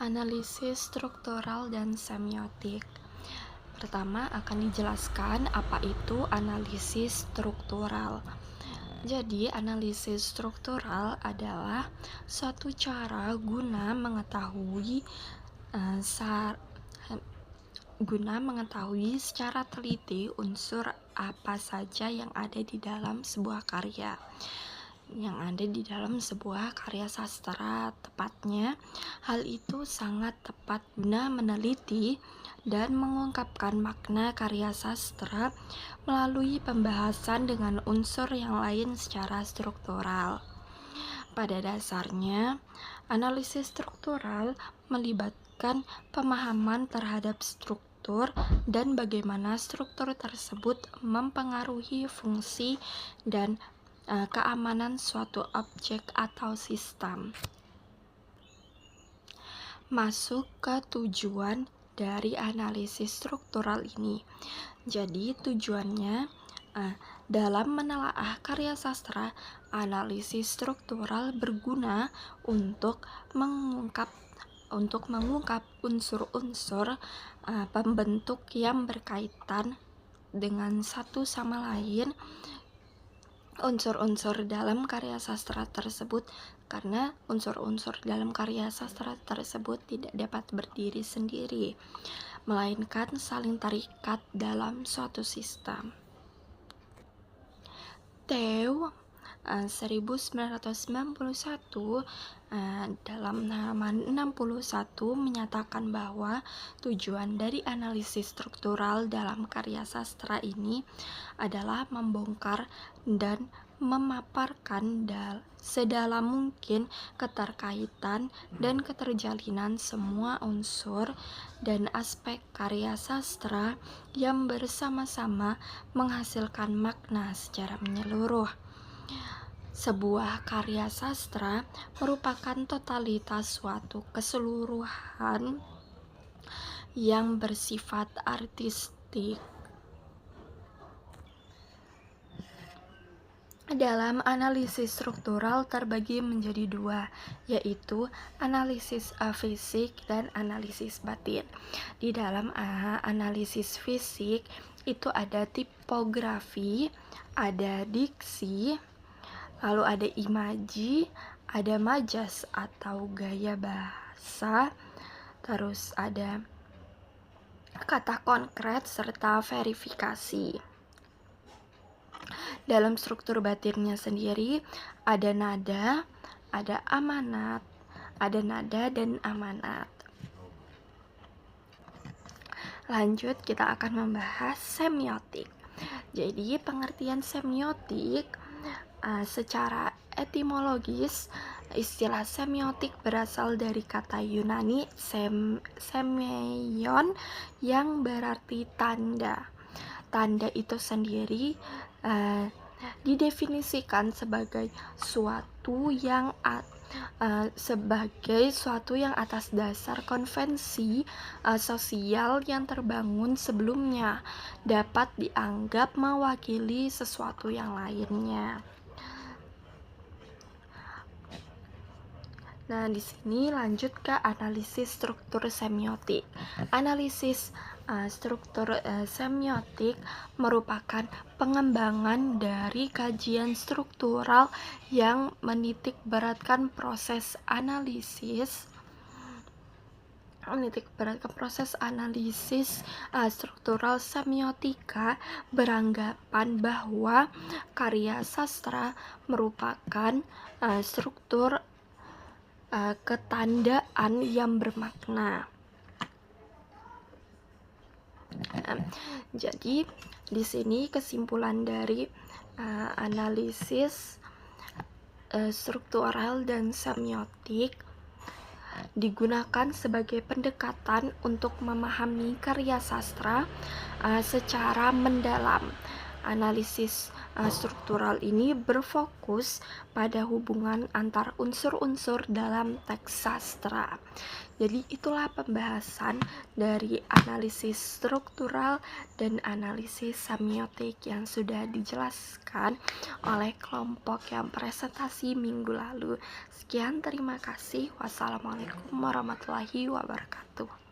Analisis struktural dan semiotik. Pertama akan dijelaskan apa itu analisis struktural. Jadi, analisis struktural adalah suatu cara guna mengetahui secara teliti unsur apa saja yang ada di dalam sebuah karya. Sastra. Tepatnya, hal itu sangat tepat guna meneliti dan mengungkapkan makna karya sastra melalui pembahasan dengan unsur yang lain secara struktural. Pada dasarnya, analisis struktural melibatkan pemahaman terhadap struktur dan bagaimana struktur tersebut mempengaruhi fungsi dan keamanan suatu objek atau sistem. Masuk ke tujuan dari analisis struktural ini. Jadi tujuannya dalam menelaah karya sastra, analisis struktural berguna untuk mengungkap unsur-unsur pembentuk yang berkaitan dengan satu sama lain unsur-unsur dalam karya sastra tersebut, karena unsur-unsur dalam karya sastra tersebut tidak dapat berdiri sendiri, melainkan saling terikat dalam suatu sistem. Theo 1991 dalam halaman 61 menyatakan bahwa tujuan dari analisis struktural dalam karya sastra ini adalah membongkar dan memaparkan sedalam mungkin keterkaitan dan keterjalinan semua unsur dan aspek karya sastra yang bersama-sama menghasilkan makna secara menyeluruh. Sebuah karya sastra merupakan totalitas suatu keseluruhan yang bersifat artistik. Dalam analisis struktural terbagi menjadi dua, yaitu analisis fisik dan analisis batin. Di dalam analisis fisik itu ada tipografi, ada diksi, lalu ada imaji, ada majas atau gaya bahasa, terus ada kata konkret serta verifikasi. Dalam struktur batinnya sendiri ada nada, ada amanat, ada nada dan amanat. Lanjut, kita akan membahas semiotik. Jadi, pengertian semiotik secara etimologis, istilah semiotik berasal dari kata Yunani semeion yang berarti tanda. Tanda itu sendiri didefinisikan sebagai suatu yang atas dasar konvensi sosial yang terbangun sebelumnya dapat dianggap mewakili sesuatu yang lainnya. Nah, di sini lanjut ke analisis struktur semiotik. Analisis struktur semiotik merupakan pengembangan dari kajian struktural yang menitikberatkan proses analisis struktural semiotika beranggapan bahwa karya sastra merupakan struktur ketandaan yang bermakna. Jadi di sini kesimpulan dari analisis struktural dan semiotik digunakan sebagai pendekatan untuk memahami karya sastra secara mendalam, Analisis struktural ini berfokus pada hubungan antar unsur-unsur dalam teks sastra. Jadi itulah pembahasan dari analisis struktural dan analisis semiotik yang sudah dijelaskan oleh kelompok yang presentasi minggu lalu. Sekian, terima kasih. Wassalamualaikum warahmatullahi wabarakatuh.